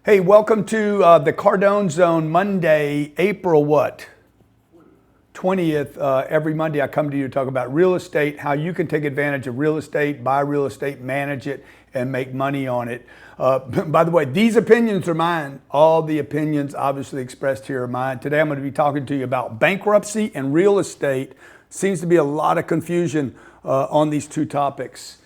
Hey, welcome to the Cardone Zone, Monday, April what? 20th. Every Monday I come to you to talk about real estate, how you can take advantage of real estate, buy real estate, manage it, and make money on it. By the way, these opinions are mine. All the opinions obviously expressed here are mine. Today I'm going to be talking to you about bankruptcy and real estate. Seems to be a lot of confusion on these two topics.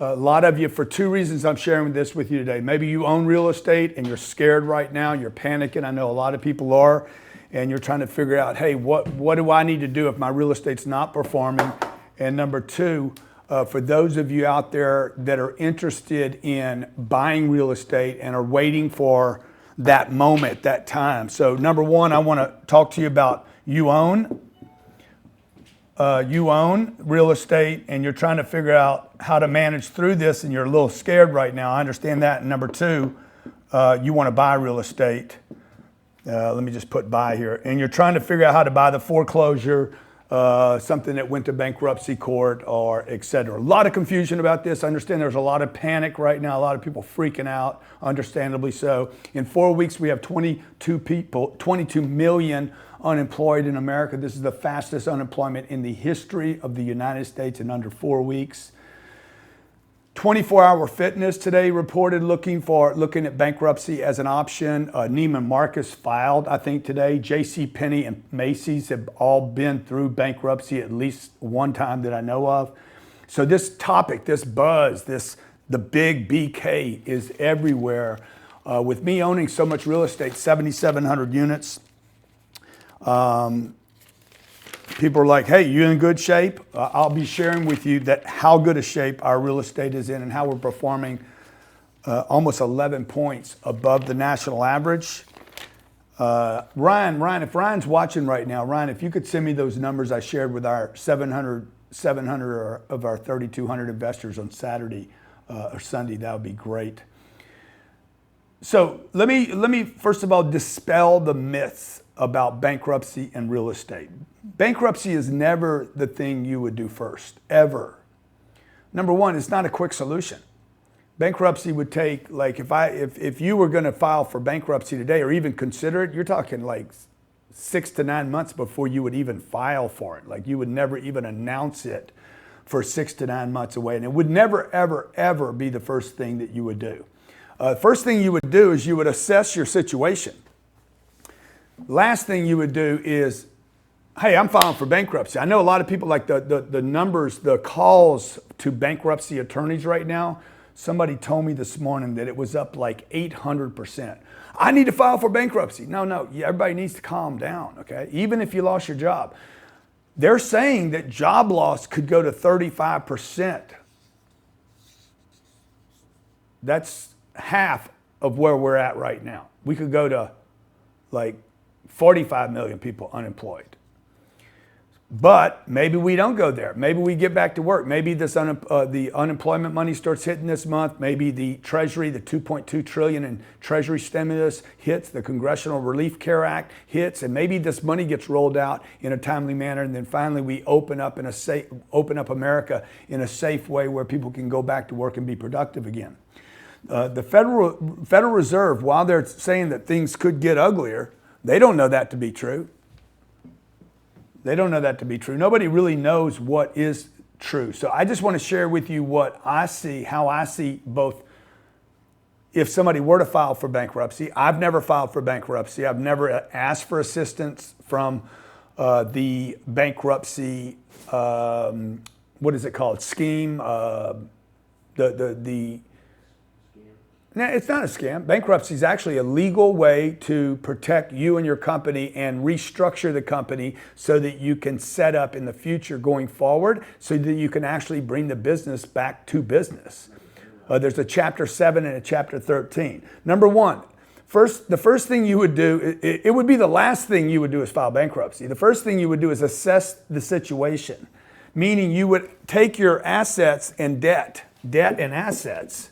A lot of you, for two reasons I'm sharing this with you today. Maybe you own real estate and you're scared right now, you're panicking. I know a lot of people are, and you're trying to figure out, hey, what do I need to do if my real estate's not performing? And number two, for those of you out there that are interested in buying real estate and are waiting for that moment, that time. So number one, I want to talk to you about you own real estate and you're trying to figure out how to manage through this and you're a little scared right now. I understand that. And number two, you want to buy real estate. Let me just put buy here. And you're trying to figure out how to buy the foreclosure, something that went to bankruptcy court or et cetera. A lot of confusion about this. I understand there's a lot of panic right now. A lot of people freaking out, understandably so. In 4 weeks, we have 22 million unemployed in America. This is the fastest unemployment in the history of the United States in under 4 weeks. 24-Hour Fitness today reported looking at bankruptcy as an option. Neiman Marcus filed, I think, today. JCPenney and Macy's have all been through bankruptcy at least one time that I know of. So this topic, this buzz, the big BK is everywhere. With me owning so much real estate, 7,700 units, people are like, hey, you in good shape? I'll be sharing with you that how good a shape our real estate is in and how we're performing almost 11 points above the national average. Ryan, if Ryan's watching right now, Ryan, if you could send me those numbers I shared with our 700 of our 3,200 investors on Saturday or Sunday, that would be great. So let me first of all dispel the myths about bankruptcy and real estate. Bankruptcy is never the thing you would do first, ever. Number one, it's not a quick solution. Bankruptcy would take, like if you were going to file for bankruptcy today or even consider it, you're talking like 6 to 9 months before you would even file for it. Like you would never even announce it for 6 to 9 months away. And it would never, ever, ever be the first thing that you would do. First thing you would do is you would assess your situation. Last thing you would do is, hey, I'm filing for bankruptcy. I know a lot of people like the numbers, the calls to bankruptcy attorneys right now. Somebody told me this morning that it was up like 800%. I need to file for bankruptcy. No, everybody needs to calm down, okay? Even if you lost your job. They're saying that job loss could go to 35%. That's half of where we're at right now. We could go to like 45 million people unemployed. But maybe we don't go there. Maybe we get back to work. Maybe the unemployment money starts hitting this month. Maybe the Treasury, the $2.2 trillion in Treasury stimulus hits. The Congressional Relief Care Act hits, and maybe this money gets rolled out in a timely manner. And then finally, we open up America in a safe way where people can go back to work and be productive again. The Federal Reserve, while they're saying that things could get uglier, they don't know that to be true. They don't know that to be true. Nobody really knows what is true. So I just want to share with you what I see, how I see both if somebody were to file for bankruptcy. I've never filed for bankruptcy. I've never asked for assistance from the bankruptcy, what is it called, scheme, No, it's not a scam. Bankruptcy is actually a legal way to protect you and your company and restructure the company so that you can set up in the future going forward so that you can actually bring the business back to business. There's a Chapter 7 and a Chapter 13. Number one, the first thing you would do, it would be the last thing you would do is file bankruptcy. The first thing you would do is assess the situation, meaning you would take your assets and debt and assets,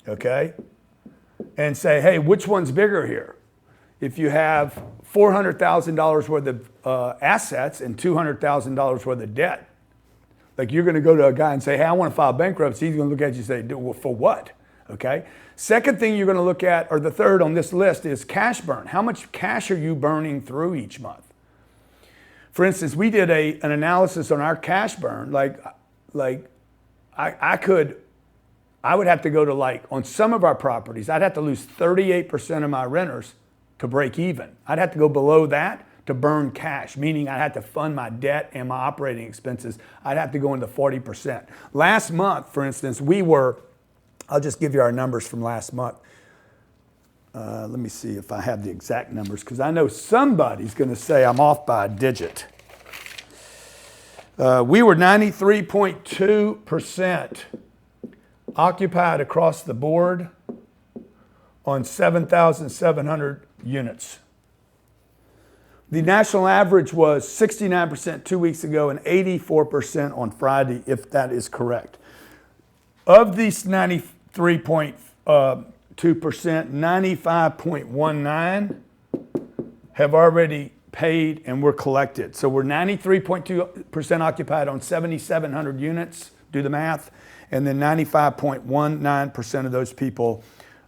okay, and say, hey, which one's bigger here? If you have $400,000 worth of assets and $200,000 worth of debt, like you're going to go to a guy and say, hey, I want to file bankruptcy. He's going to look at you and say, well, for what? okay? Second thing you're going to look at, or the third on this list, is cash burn. How much cash are you burning through each month? For instance, we did an analysis on our cash burn. I would have to go to, like, on some of our properties, I'd have to lose 38% of my renters to break even. I'd have to go below that to burn cash, meaning I'd have to fund my debt and my operating expenses. I'd have to go into 40%. Last month, for instance, I'll just give you our numbers from last month. Let me see if I have the exact numbers, because I know somebody's going to say I'm off by a digit. We were 93.2% occupied across the board on 7,700 units. The national average was 69% 2 weeks ago and 84% on Friday, if that is correct. Of these 93.2%, 95.19 have already paid and were collected. So we're 93.2% occupied on 7,700 units, do the math, and then 95.19% of those people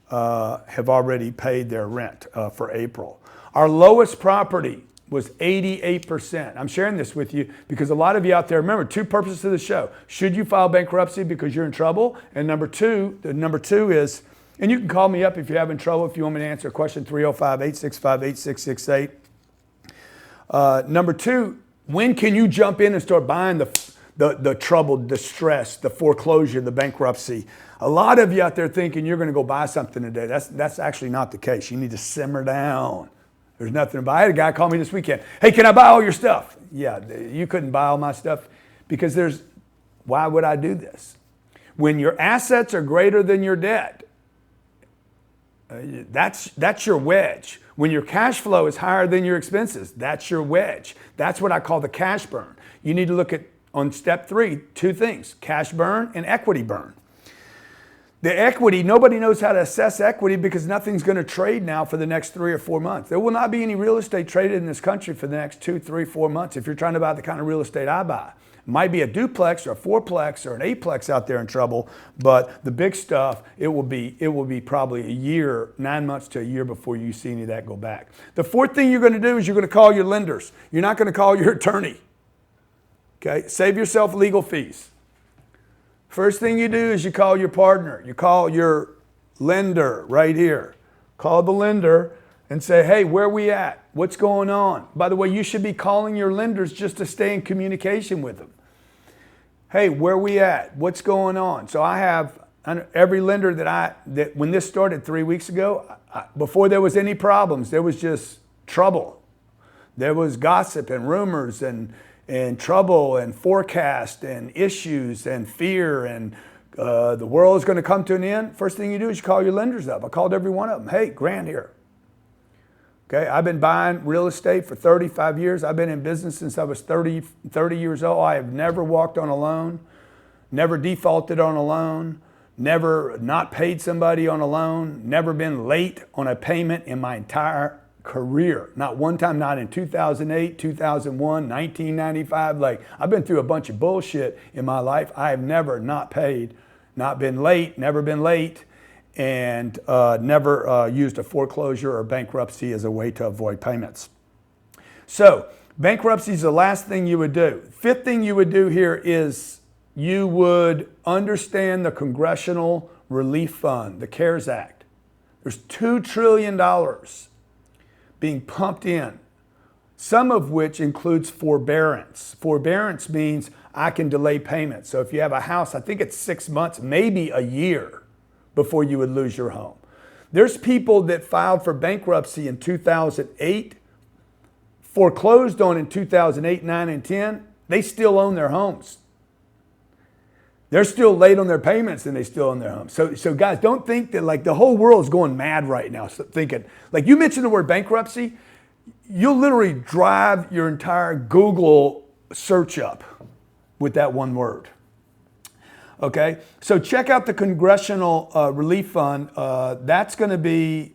have already paid their rent for April. Our lowest property was 88%. I'm sharing this with you because a lot of you out there, remember, two purposes of the show. Should you file bankruptcy because you're in trouble? And number two is, and you can call me up if you're having trouble, if you want me to answer a question, 305-865-8668. Number two, when can you jump in and start buying the trouble, the stress, the foreclosure, the bankruptcy? A lot of you out there thinking you're going to go buy something today. That's actually not the case. You need to simmer down. There's nothing to buy. I had a guy call me this weekend. Hey, can I buy all your stuff? Yeah, you couldn't buy all my stuff because why would I do this? When your assets are greater than your debt, that's your wedge. When your cash flow is higher than your expenses, that's your wedge. That's what I call the cash burn. You need to look at, on step 3, two things: cash burn and equity burn. The equity, nobody knows how to assess equity because nothing's going to trade now for the next 3 or 4 months. There will not be any real estate traded in this country for the next 2, 3, 4 months if you're trying to buy the kind of real estate I buy. It might be a duplex or a fourplex or an eightplex out there in trouble, but the big stuff, it will be probably a year, 9 months to a year before you see any of that go back. The fourth thing you're going to do is you're going to call your lenders. You're not going to call your attorney. Okay? Save yourself legal fees. First thing you do is you call your partner. You call your lender right here. Call the lender and say, hey, where are we at? What's going on? By the way, you should be calling your lenders just to stay in communication with them. Hey, where are we at? What's going on? So I have every lender that when this started 3 weeks ago, before there was any problems, there was just trouble. There was gossip and rumors and trouble and forecast and issues and fear and the world is going to come to an end. First thing you do is you call your lenders up. I called every one of them. Hey, Grant here. Okay, I've been buying real estate for 35 years. I've been in business since I was 30 years old. I have never walked on a loan, never defaulted on a loan, never not paid somebody on a loan, never been late on a payment in my entire career. Not one time, not in 2008, 2001, 1995. Like, I've been through a bunch of bullshit in my life. I have never not paid, not been late, never been late, and never used a foreclosure or bankruptcy as a way to avoid payments. So bankruptcy is the last thing you would do. Fifth thing you would do here is you would understand the Congressional Relief Fund, the CARES Act. There's $2 trillion being pumped in, some of which includes forbearance. Forbearance means I can delay payments. So if you have a house, I think it's 6 months, maybe a year before you would lose your home. There's people that filed for bankruptcy in 2008, foreclosed on in 2008, 9, and 10. They still own their homes. They're still late on their payments and they still own their homes. So guys, don't think that like the whole world is going mad right now. So thinking, like you mentioned the word bankruptcy, you'll literally drive your entire Google search up with that one word. Okay, so check out the Congressional Relief Fund. That's going to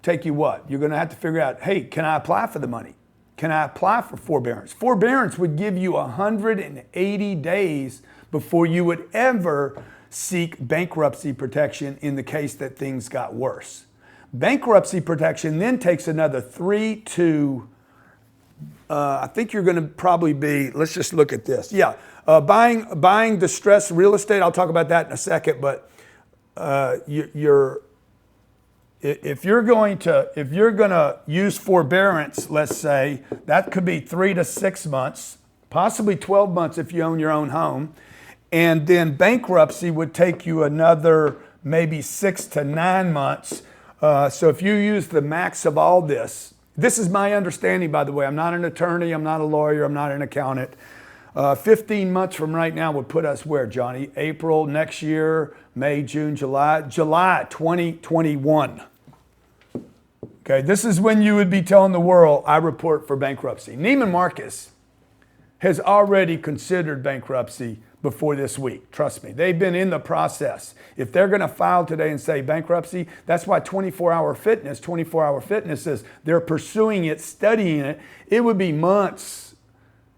take you what? You're going to have to figure out, hey, can I apply for the money? Can I apply for forbearance? Forbearance would give you 180 days before you would ever seek bankruptcy protection in the case that things got worse. Bankruptcy protection then takes another 3 to, I think you're going to probably be, let's just look at this. Yeah, buying distressed real estate. I'll talk about that in a second, but if you're going to use forbearance, let's say, that could be 3 to 6 months, possibly 12 months if you own your own home. And then bankruptcy would take you another maybe 6 to 9 months. So if you use the max of all this is my understanding, by the way. I'm not an attorney, I'm not a lawyer, I'm not an accountant. 15 months from right now would put us where, Johnny? April next year, May, June, July 2021. Okay, this is when you would be telling the world, I report for bankruptcy. Neiman Marcus has already considered bankruptcy before this week. Trust me, they've been in the process. If they're going to file today and say bankruptcy, that's why 24-hour fitness is they're pursuing it, studying it. It would be months,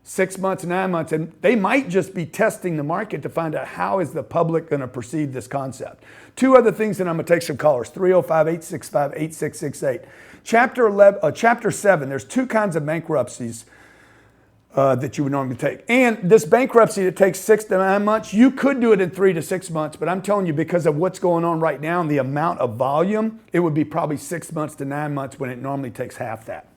6 months, 9 months, and they might just be testing the market to find out how is the public going to perceive this concept. 2 other things, and I'm going to take some callers, 305-865-8668. Chapter 7, there's 2 kinds of bankruptcies that you would normally take. And this bankruptcy that takes 6 to 9 months, you could do it in 3 to 6 months, but I'm telling you, because of what's going on right now and the amount of volume, it would be probably 6 months to 9 months when it normally takes half that.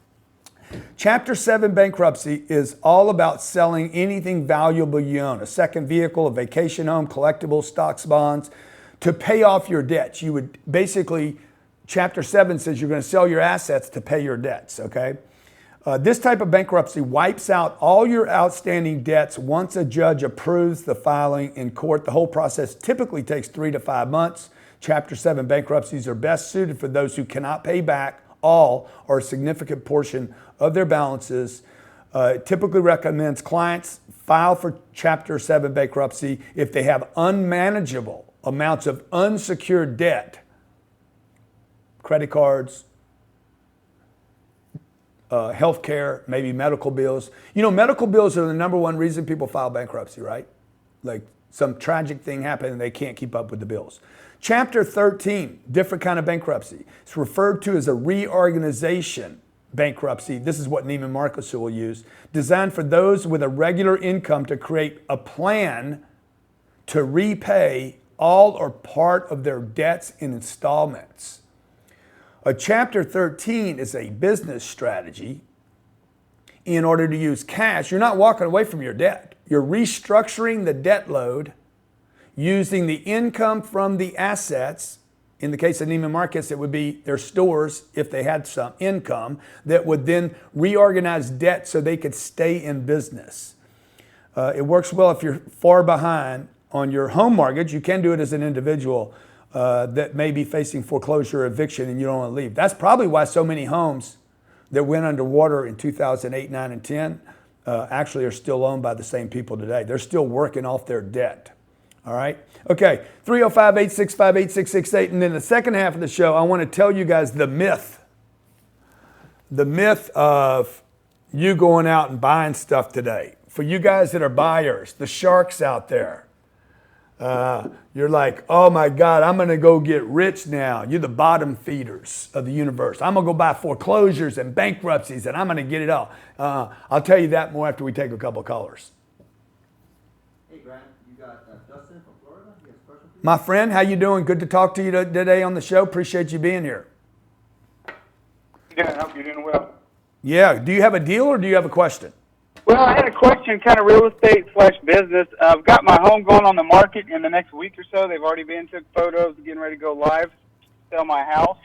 Chapter 7 bankruptcy is all about selling anything valuable you own, a second vehicle, a vacation home, collectibles, stocks, bonds, to pay off your debts. You would basically, Chapter 7 says you're going to sell your assets to pay your debts, okay? This type of bankruptcy wipes out all your outstanding debts once a judge approves the filing in court. The whole process typically takes 3 to 5 months. Chapter 7 bankruptcies are best suited for those who cannot pay back all or a significant portion of their balances. It typically recommends clients file for Chapter 7 bankruptcy if they have unmanageable amounts of unsecured debt, credit cards, health care, maybe medical bills. You know, medical bills are the number one reason people file bankruptcy, right? Like some tragic thing happened and they can't keep up with the bills. Chapter 13, different kind of bankruptcy. It's referred to as a reorganization bankruptcy. This is what Neiman Marcus will use. Designed for those with a regular income to create a plan to repay all or part of their debts in installments. A Chapter 13 is a business strategy in order to use cash. You're not walking away from your debt. You're restructuring the debt load using the income from the assets. In the case of Neiman Marcus, it would be their stores, if they had some income, that would then reorganize debt so they could stay in business. It works well if you're far behind on your home mortgage. You can do it as an individual that may be facing foreclosure or eviction and you don't want to leave. That's probably why so many homes that went underwater in 2008, 9, and 10 actually are still owned by the same people today. They're still working off their debt. All right? Okay, 305-865-8668. And then the second half of the show, I want to tell you guys the myth. The myth of you going out and buying stuff today. For you guys that are buyers, the sharks out there, you're like, oh my God, I'm going to go get rich now. You're the bottom feeders of the universe. I'm going to go buy foreclosures and bankruptcies and I'm going to get it all. I'll tell you that more after we take a couple of callers. Hey, Grant, you got Dustin from Florida. You have a question for you? My friend, how you doing? Good to talk to you today on the show. Appreciate you being here. Yeah, I hope you're doing well. Yeah. Do you have a deal or do you have a question? Well, I had a question, kind of real estate / business. I've got my home going on the market in the next week or so. They've already took photos, getting ready to go live, sell my house.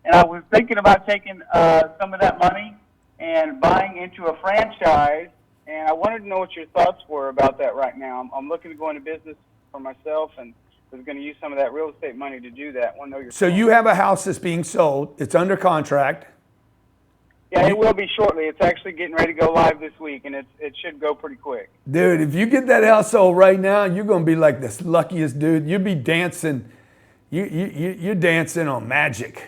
And I was thinking about taking some of that money and buying into a franchise. And I wanted to know what your thoughts were about that right now. I'm looking to go into business for myself and was going to use some of that real estate money to do that. So you have a house that's being sold. It's under contract. Yeah, it will be shortly. It's actually getting ready to go live this week, and it should go pretty quick. Dude, if you get that house sold right now, you're going to be like the luckiest dude. You'll be dancing. You're dancing on magic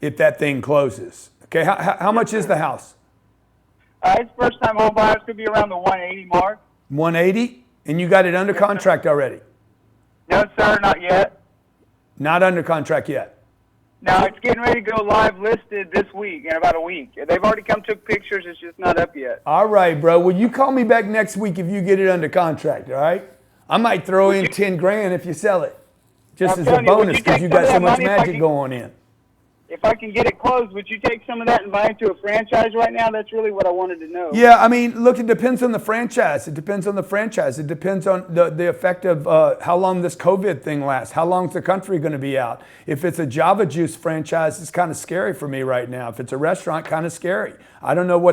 if that thing closes. Okay, how much is the house? It's first-time home buyers. Could be around the 180 mark. 180? And you got it under contract already? No, sir, not yet. Not under contract yet. No, it's getting ready to go live listed this week, in about a week. They've already took pictures. It's just not up yet. All right, bro. Well, you call me back next week if you get it under contract, all right? I might throw in 10 grand if you sell it, just I'm as a telling you, would bonus you because take you some got of so that much money if I magic can- going in. If I can get it closed, would you take some of that and buy into a franchise right now? That's really what I wanted to know. Yeah, I mean, look, it depends on the franchise. It depends on the franchise. It depends on the effect of how long this COVID thing lasts. How long is the country going to be out? If it's a Java Juice franchise, it's kind of scary for me right now. If it's a restaurant, kind of scary. I don't know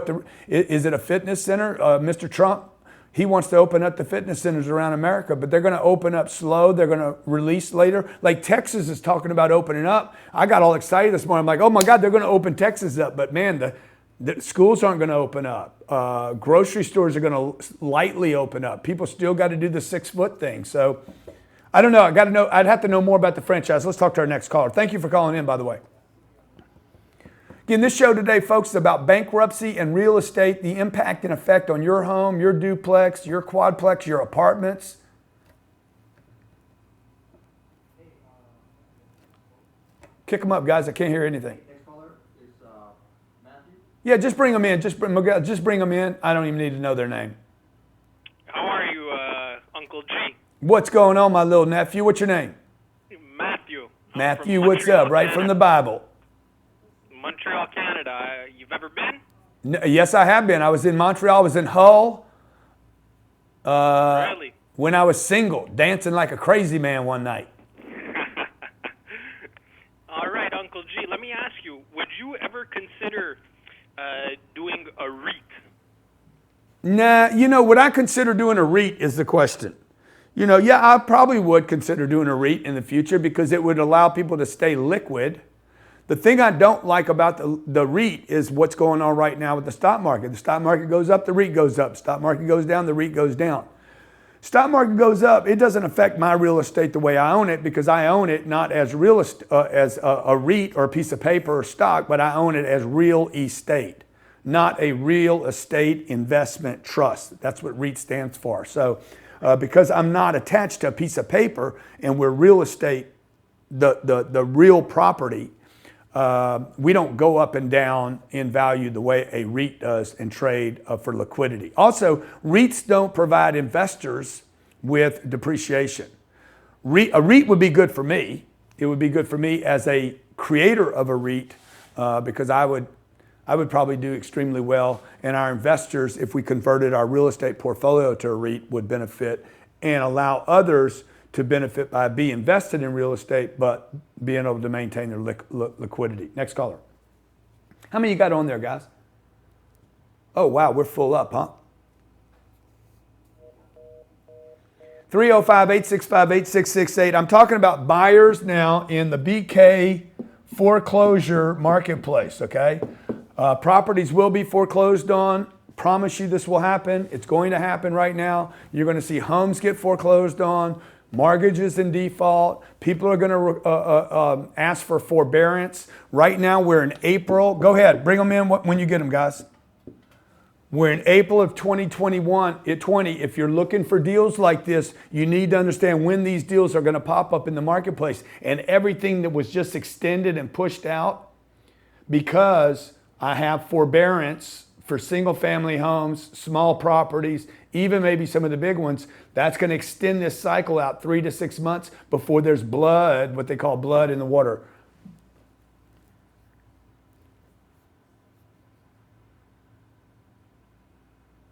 is it a fitness center? Mr. Trump, he wants to open up the fitness centers around America, but they're going to open up slow. They're going to release later. Like Texas is talking about opening up. I got all excited this morning. I'm like, oh my God, they're going to open Texas up. But man, the schools aren't going to open up. Grocery stores are going to lightly open up. People still got to do the 6 foot thing. So I don't know. I'd have to know more about the franchise. Let's talk to our next caller. Thank you for calling in, by the way. Again, this show today, folks, is about bankruptcy and real estate, the impact and effect on your home, your duplex, your quadplex, your apartments. Kick them up, guys. I can't hear anything. Next caller is Matthew. Yeah, just bring them in. Just bring them in. I don't even need to know their name. How are you, Uncle G? What's going on, my little nephew? What's your name? Matthew. I'm Matthew, from what's Montreal, up? Right from the Canada. Bible. Montreal, Canada. You've ever been? Yes, I have been. I was in Montreal. I was in Hull. Really? When I was single, dancing like a crazy man one night. All right, Uncle G, let me ask you, would you ever consider doing a REIT? Nah, would I consider doing a REIT is the question. Yeah, I probably would consider doing a REIT in the future because it would allow people to stay liquid. The thing I don't like about the REIT is what's going on right now with the stock market. The stock market goes up, the REIT goes up. Stock market goes down, the REIT goes down. Stock market goes up, it doesn't affect my real estate the way I own it because I own it not as as a REIT or a piece of paper or stock, but I own it as real estate, not a real estate investment trust. That's what REIT stands for. So because I'm not attached to a piece of paper and we're real estate, the real property, we don't go up and down in value the way a REIT does and trade for liquidity. Also, REITs don't provide investors with depreciation. A REIT would be good for me. It would be good for me as a creator of a REIT because I would probably do extremely well, and our investors, if we converted our real estate portfolio to a REIT, would benefit and allow others to benefit by being invested in real estate, but being able to maintain their liquidity. Next caller. How many you got on there, guys? Oh, wow, we're full up, huh? 305-865-8668. I'm talking about buyers now in the BK foreclosure marketplace, okay? Properties will be foreclosed on. Promise you this will happen. It's going to happen right now. You're going to see homes get foreclosed on. Mortgages in default. People are going to ask for forbearance. Right now, we're in April. Go ahead, bring them in when you get them, guys. We're in April of 2021. If you're looking for deals like this, you need to understand when these deals are going to pop up in the marketplace. And everything that was just extended and pushed out, because I have forbearance for single family homes, small properties, even maybe some of the big ones, that's going to extend this cycle out 3 to 6 months before there's blood, what they call blood in the water.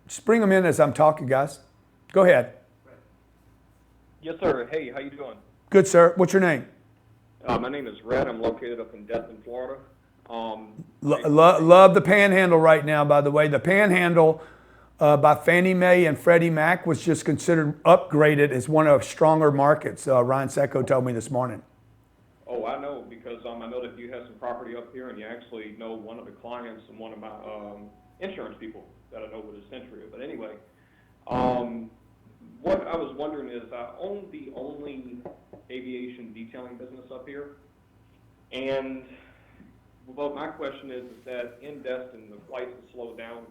Just bring them in as I'm talking, guys. Go ahead. Yes, sir. Hey, how you doing? Good, sir. What's your name? My name is Red. I'm located up in Destin, Florida. Love the Panhandle right now, by the way. The Panhandle by Fannie Mae and Freddie Mac was just considered upgraded as one of stronger markets. Ryan Secco told me this morning. Oh, I know, because I know that you have some property up here, and you actually know one of the clients and one of my insurance people that I know with a century. But anyway, what I was wondering is I own the only aviation detailing business up here, and well, my question is that in Destin, the flights have slowed down,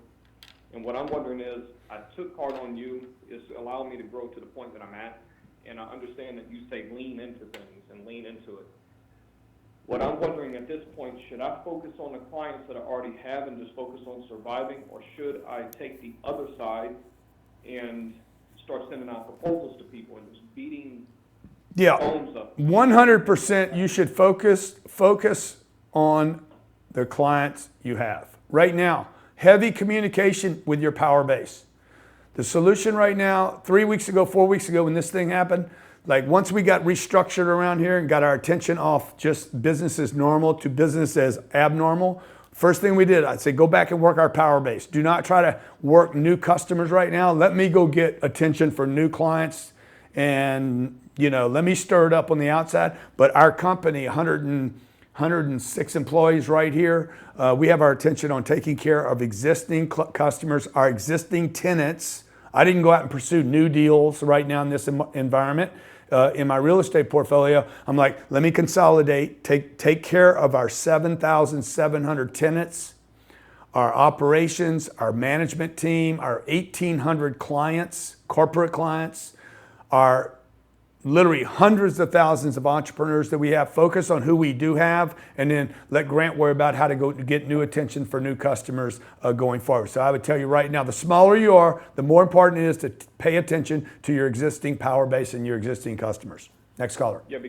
and what I'm wondering is I took Cardone U, it's allowing me to grow to the point that I'm at, and I understand that you say lean into things and lean into it. What I'm wondering at this point, should I focus on the clients that I already have and just focus on surviving, or should I take the other side and start sending out proposals to people and just beating Yeah, phones up? 100% you should focus on the clients you have. Right now, heavy communication with your power base. The solution right now, 3 weeks ago, 4 weeks ago when this thing happened, like once we got restructured around here and got our attention off just business as normal to business as abnormal, first thing we did, I'd say go back and work our power base. Do not try to work new customers right now. Let me go get attention for new clients and, let me stir it up on the outside. But our company, 106 employees right here, we have our attention on taking care of existing customers, our existing tenants. I didn't go out and pursue new deals right now in this environment. In my real estate portfolio, I'm like, let me consolidate, take care of our 7,700 tenants, our operations, our management team, our 1,800 clients, corporate clients, our literally hundreds of thousands of entrepreneurs that we have. Focus on who we do have, and then let Grant worry about how to go get new attention for new customers going forward. So I would tell you right now, the smaller you are, the more important it is to pay attention to your existing power base and your existing customers. Next caller. Yeah,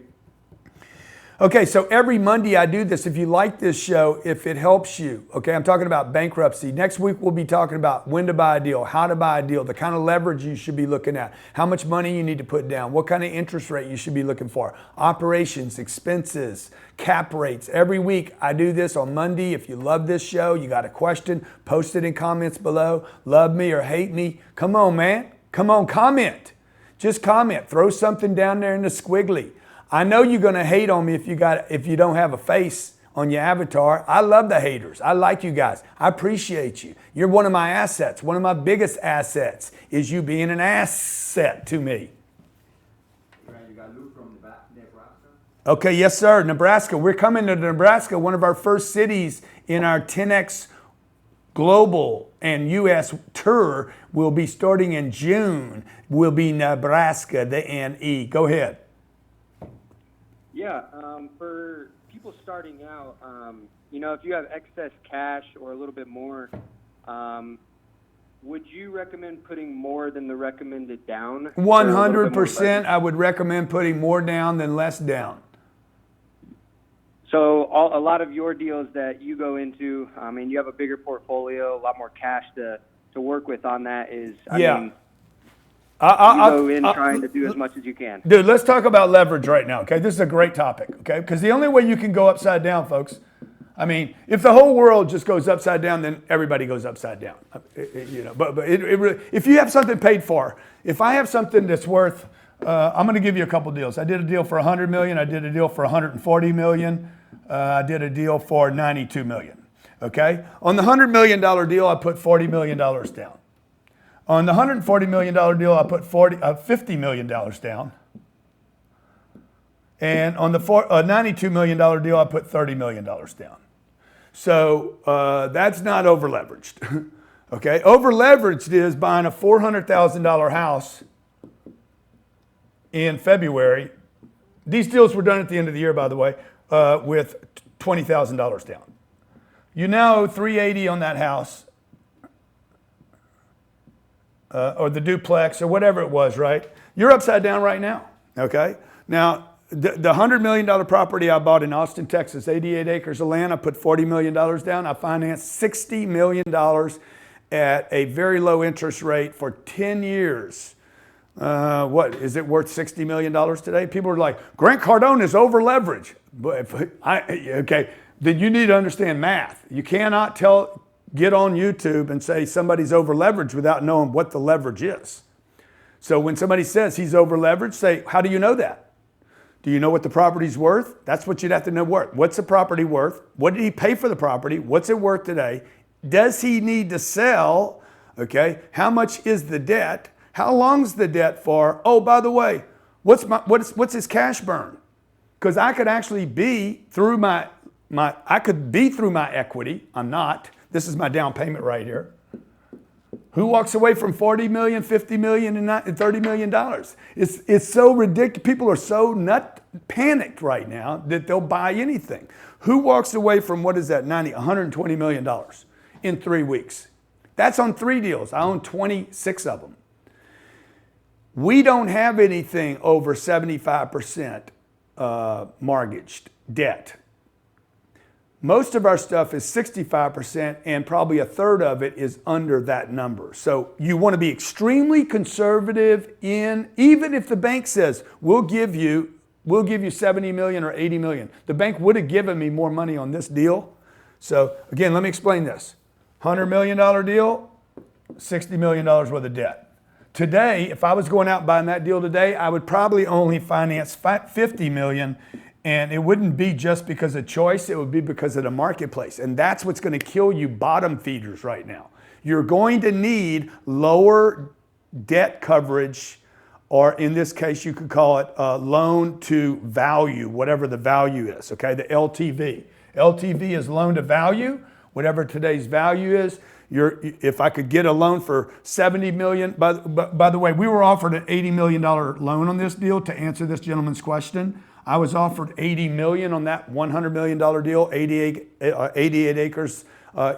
Okay, so every Monday I do this. If you like this show, if it helps you, okay, I'm talking about bankruptcy. Next week we'll be talking about when to buy a deal, how to buy a deal, the kind of leverage you should be looking at, how much money you need to put down, what kind of interest rate you should be looking for, operations, expenses, cap rates. Every week I do this on Monday. If you love this show, you got a question, post it in comments below. Love me or hate me. Come on, man. Come on, comment. Just comment. Throw something down there in the squiggly. I know you're going to hate on me if you don't have a face on your avatar. I love the haters. I like you guys. I appreciate you. You're one of my assets. One of my biggest assets is you being an asset to me. Grant, you got Luke from Nebraska? Okay, yes, sir. Nebraska. We're coming to Nebraska. One of our first cities in our 10X Global and U.S. tour will be starting in June. Will be Nebraska, the N-E. Go ahead. Yeah, for people starting out, if you have excess cash or a little bit more, would you recommend putting more than the recommended down? 100%. I would recommend putting more down than less down. So a lot of your deals that you go into, you have a bigger portfolio, a lot more cash to work with on that is, you go in trying to do as much as you can. Dude, let's talk about leverage right now, okay? This is a great topic, okay? Because the only way you can go upside down, folks, if the whole world just goes upside down, then everybody goes upside down. But really, if you have something paid for, if I have something that's worth, I'm going to give you a couple deals. I did a deal for $100 million. I did a deal for $140 million. I did a deal for $92 million, okay? On the $100 million deal, I put $40 million down. On the $140 million deal, I put $50 million down. And on the $92 million deal, I put $30 million down. So that's not over leveraged. Okay, over leveraged is buying a $400,000 house in February. These deals were done at the end of the year, by the way, with $20,000 down. You now owe $380 on that house. Or the duplex or whatever it was, right? You're upside down right now, okay? Now, the $100 million property I bought in Austin, Texas, 88 acres of land, I put $40 million down. I financed $60 million at a very low interest rate for 10 years. What, is it worth $60 million today? People are like, Grant Cardone is over leveraged. But okay, then you need to understand math. You cannot get on YouTube and say somebody's over leveraged without knowing what the leverage is. So when somebody says he's over leveraged, say, how do you know that? Do you know what the property's worth? That's what you'd have to know worth. What's the property worth? What did he pay for the property? What's it worth today? Does he need to sell? Okay. How much is the debt? How long's the debt for? Oh, by the way, what's his cash burn? Because I could actually be through my equity. I'm not. This is my down payment right here. Who walks away from $40 million, $50 million, and $30 million? It's so ridiculous. People are so panicked right now that they'll buy anything. Who walks away from, what is that, $120 million in 3 weeks? That's on 3 deals. I own 26 of them. We don't have anything over 75% mortgaged debt. Most of our stuff is 65%, and probably a third of it is under that number. So you want to be extremely conservative in, even if the bank says, we'll give you 70 million or 80 million. The bank would have given me more money on this deal. So again, let me explain this. $100 million deal, $60 million worth of debt. Today, if I was going out and buying that deal today, I would probably only finance $50 million. And it wouldn't be just because of choice, it would be because of the marketplace. And that's what's going to kill you bottom feeders right now. You're going to need lower debt coverage, or in this case, you could call it loan to value, whatever the value is, okay? The LTV. LTV is loan to value, whatever today's value is. If I could get a loan for $70 million, by the way, we were offered an $80 million loan on this deal to answer this gentleman's question. I was offered $80 million on that $100 million deal, 88 acres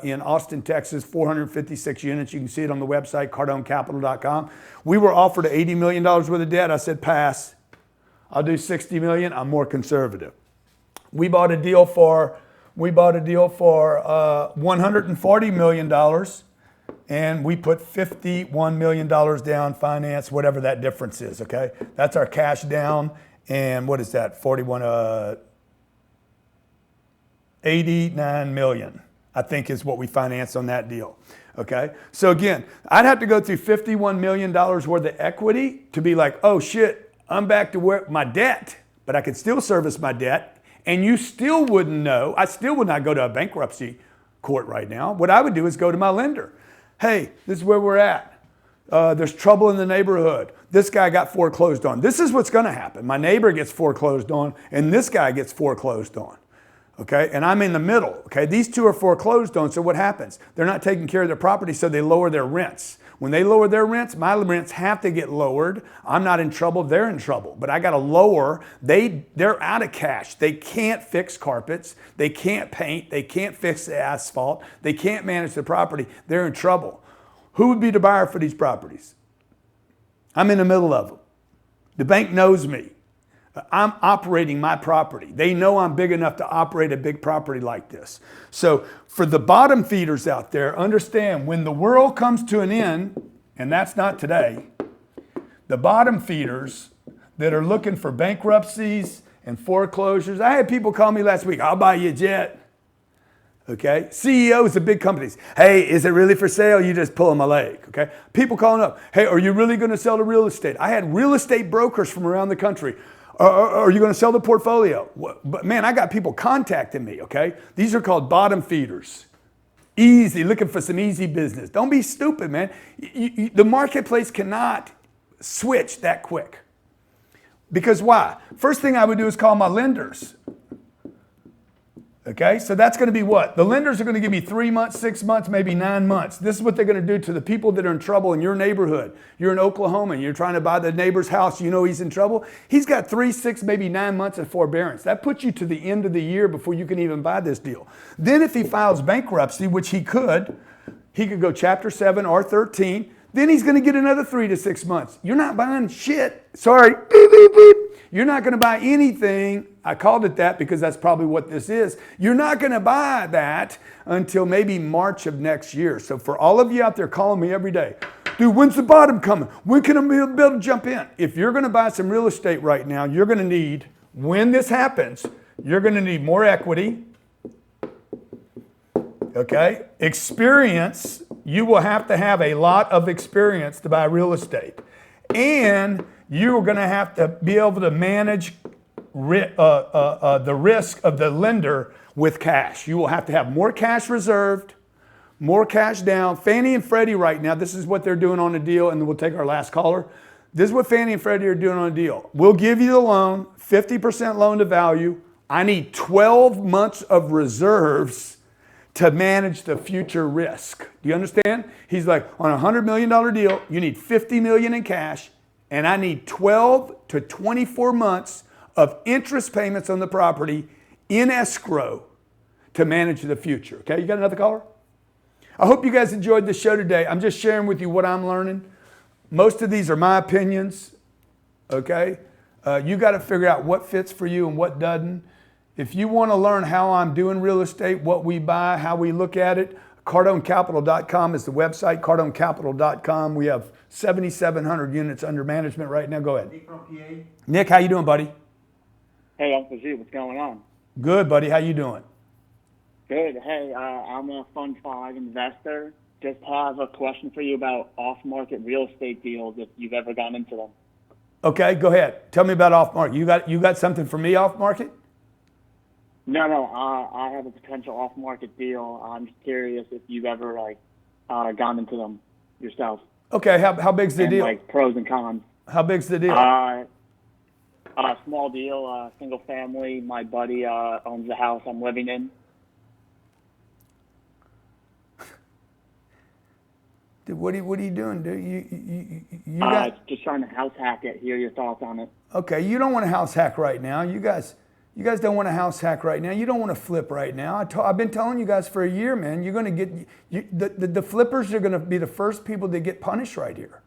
in Austin, Texas, 456 units. You can see it on the website, CardoneCapital.com. We were offered $80 million worth of debt. I said, pass. I'll do $60 million. I'm more conservative. We bought a deal for $140 million, and we put $51 million down, finance, whatever that difference is, okay? That's our cash down. And what is that? 89 million, I think is what we financed on that deal. Okay. So again, I'd have to go through $51 million worth of equity to be like, oh shit, I'm back to where my debt, but I could still service my debt. And you still wouldn't know. I still would not go to a bankruptcy court right now. What I would do is go to my lender. Hey, this is where we're at. There's trouble in the neighborhood. This guy got foreclosed on. This is what's going to happen. My neighbor gets foreclosed on, and this guy gets foreclosed on. Okay, and I'm in the middle. Okay, these two are foreclosed on, so what happens? They're not taking care of their property, so they lower their rents. When they lower their rents, my rents have to get lowered. I'm not in trouble, they're in trouble. But I got to lower. They're out of cash. They can't fix carpets. They can't paint. They can't fix the asphalt. They can't manage the property. They're in trouble. Who would be the buyer for these properties? I'm in the middle of them. The bank knows me. I'm operating my property. They know I'm big enough to operate a big property like this. So for the bottom feeders out there, understand when the world comes to an end, and that's not today, the bottom feeders that are looking for bankruptcies and foreclosures. I had people call me last week, I'll buy you a jet. Okay, CEOs of big companies. Hey, is it really for sale? You just pulling my leg. Okay, people calling up. Hey, are you really going to sell the real estate? I had real estate brokers from around the country. Are you going to sell the portfolio? But man, I got people contacting me. Okay, these are called bottom feeders. Easy, looking for some easy business. Don't be stupid, man. The marketplace cannot switch that quick. Because why? First thing I would do is call my lenders. Okay, so that's going to be what? The lenders are going to give me 3 months, 6 months, maybe 9 months. This is what they're going to do to the people that are in trouble in your neighborhood. You're in Oklahoma and you're trying to buy the neighbor's house. You know he's in trouble. He's got 3, 6, maybe 9 months of forbearance. That puts you to the end of the year before you can even buy this deal. Then if he files bankruptcy, which he could go Chapter 7 or 13. Then he's going to get another 3 to 6 months. You're not buying shit. Sorry. Beep, beep, beep. You're not going to buy anything. I called it that because that's probably what this is. You're not going to buy that until maybe March of next year. So for all of you out there calling me every day, dude, when's the bottom coming? When can I be able to jump in? If you're going to buy some real estate right now, you're going to need, when this happens, you're going to need more equity. Okay? Experience. You will have to have a lot of experience to buy real estate. And you're going to have to be able to manage the risk of the lender with cash. You will have to have more cash reserved, more cash down. Fannie and Freddie right now, this is what they're doing on a deal, and then we'll take our last caller. This is what Fannie and Freddie are doing on a deal. We'll give you the loan, 50% loan to value. I need 12 months of reserves to manage the future risk. Do you understand? He's like, on a $100 million deal, you need $50 million in cash, and I need 12 to 24 months of interest payments on the property in escrow to manage the future. Okay, you got another caller? I hope you guys enjoyed the show today. I'm just sharing with you what I'm learning. Most of these are my opinions, okay? You got to figure out what fits for you and what doesn't. If you want to learn how I'm doing real estate, what we buy, how we look at it, CardoneCapital.com is the website, CardoneCapital.com. We have 7,700 units under management right now. Go ahead. Nick from PA. Nick, how you doing, buddy? Hey, Uncle G, what's going on? Good, buddy. How you doing? Good. Hey, I'm a Fund 5 investor. Just have a question for you about off-market real estate deals, if you've ever gotten into them. Okay, go ahead. Tell me about off-market. You got something for me off-market? No, I have a potential off-market deal. I'm just curious if you've ever, gone into them yourself. Okay, how big's the and, deal? Pros and cons. How big's the deal? Small deal, single family. My buddy owns the house I'm living in. Dude, what are you doing, dude? You got... Just trying to house hack it. Hear your thoughts on it. Okay, you don't want to house hack right now. You guys don't want to house hack right now. You don't want to flip right now. I've been telling you guys for a year, man. You're going to get the flippers are going to be the first people that get punished right here.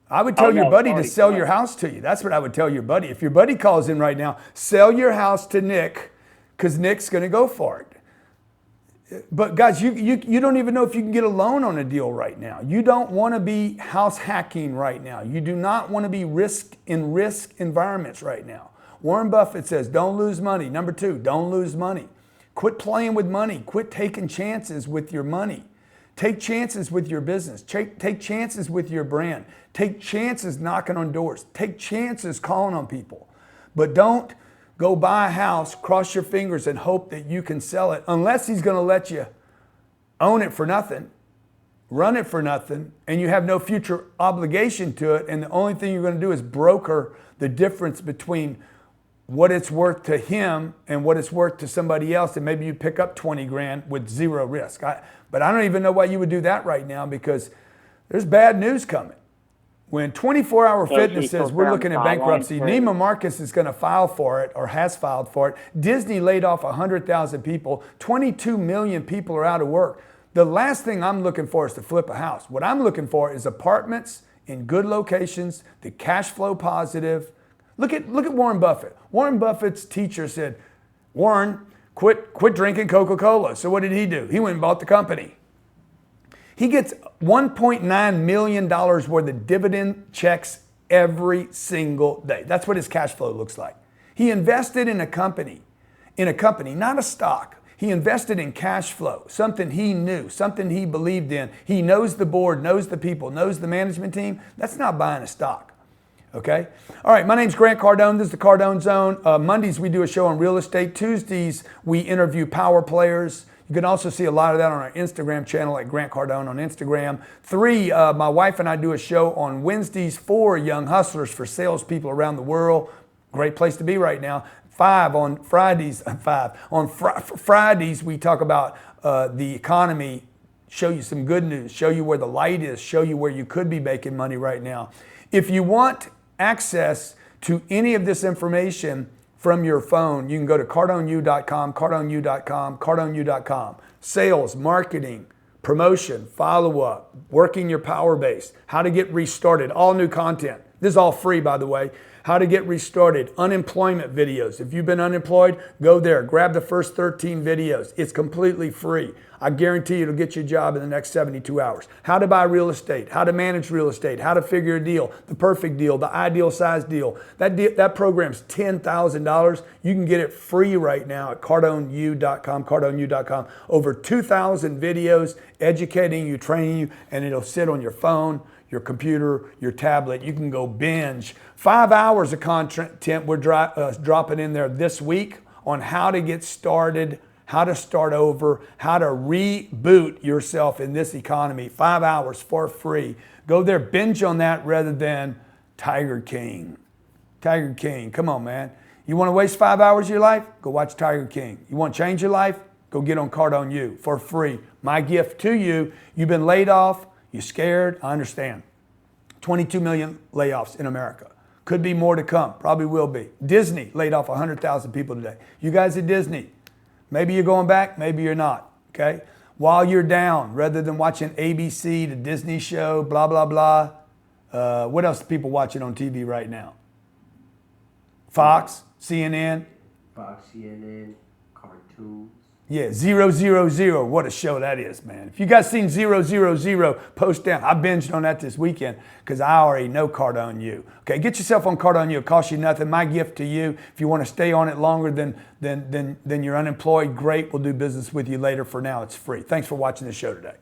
I would tell your buddy to sell your house to you. That's what I would tell your buddy. If your buddy calls in right now, sell your house to Nick, because Nick's going to go for it. But guys, you don't even know if you can get a loan on a deal right now. You don't want to be house hacking right now. You do not want to be risk environments right now. Warren Buffett says, don't lose money. Number 2, don't lose money. Quit playing with money. Quit taking chances with your money. Take chances with your business. Take chances with your brand. Take chances knocking on doors. Take chances calling on people. But don't go buy a house, cross your fingers, and hope that you can sell it, unless he's going to let you own it for nothing, run it for nothing, and you have no future obligation to it, and the only thing you're going to do is broker the difference between what it's worth to him and what it's worth to somebody else, and maybe you pick up 20 grand with zero risk. But I don't even know why you would do that right now, because there's bad news coming. When 24-Hour Fitness says we're looking at bankruptcy, Neiman Marcus is going to file for it, or has filed for it. Disney laid off 100,000 people. 22 million people are out of work. The last thing I'm looking for is to flip a house. What I'm looking for is apartments in good locations, the cash flow positive. Look at Warren Buffett. Warren Buffett's teacher said, Warren, quit drinking Coca-Cola. So what did he do? He went and bought the company. He gets $1.9 million worth of dividend checks every single day. That's what his cash flow looks like. He invested in a company, not a stock. He invested in cash flow, something he knew, something he believed in. He knows the board, knows the people, knows the management team. That's not buying a stock. Okay? All right, my name's Grant Cardone. This is the Cardone Zone. Mondays, we do a show on real estate. Tuesdays, we interview power players. You can also see a lot of that on our Instagram channel at Grant Cardone on Instagram. 3, my wife and I do a show on Wednesdays for young hustlers, for salespeople around the world. Great place to be right now. 5 on Fridays. Fridays, we talk about the economy, show you some good news, show you where the light is, show you where you could be making money right now. If you want access to any of this information from your phone, you can go to CardoneU.com, CardoneU.com, CardoneU.com. Sales, marketing, promotion, follow-up, working your power base, how to get restarted, all new content. This is all free, by the way. How to get restarted, unemployment videos. If you've been unemployed, go there. Grab the first 13 videos. It's completely free. I guarantee it'll get you a job in the next 72 hours. How to buy real estate, how to manage real estate, how to figure a deal, the perfect deal, the ideal size deal. That program's $10,000. You can get it free right now at CardoneU.com, CardoneU.com. Over 2,000 videos educating you, training you, and it'll sit on your phone, your computer, your tablet. You can go binge. 5 hours of content we're dropping in there this week on how to get started, how to start over, how to reboot yourself in this economy. 5 hours for free. Go there, binge on that rather than Tiger King. Tiger King, come on, man. You want to waste 5 hours of your life? Go watch Tiger King. You want to change your life? Go get on Cardone U for free. My gift to you, you've been laid off, you're scared, I understand. 22 million layoffs in America. Could be more to come, probably will be. Disney laid off 100,000 people today. You guys at Disney, maybe you're going back, maybe you're not, okay? While you're down, rather than watching ABC, the Disney show, blah, blah, blah. What else are people watching on TV right now? Fox, CNN. Fox, CNN, cartoons. Yeah, 000. What a show that is, man. If you guys seen 000, post down. I binged on that this weekend because I already know Cardone U. Okay, get yourself on Cardone U. It costs you nothing. My gift to you, if you want to stay on it longer than you're unemployed, great. We'll do business with you later. For now, it's free. Thanks for watching the show today.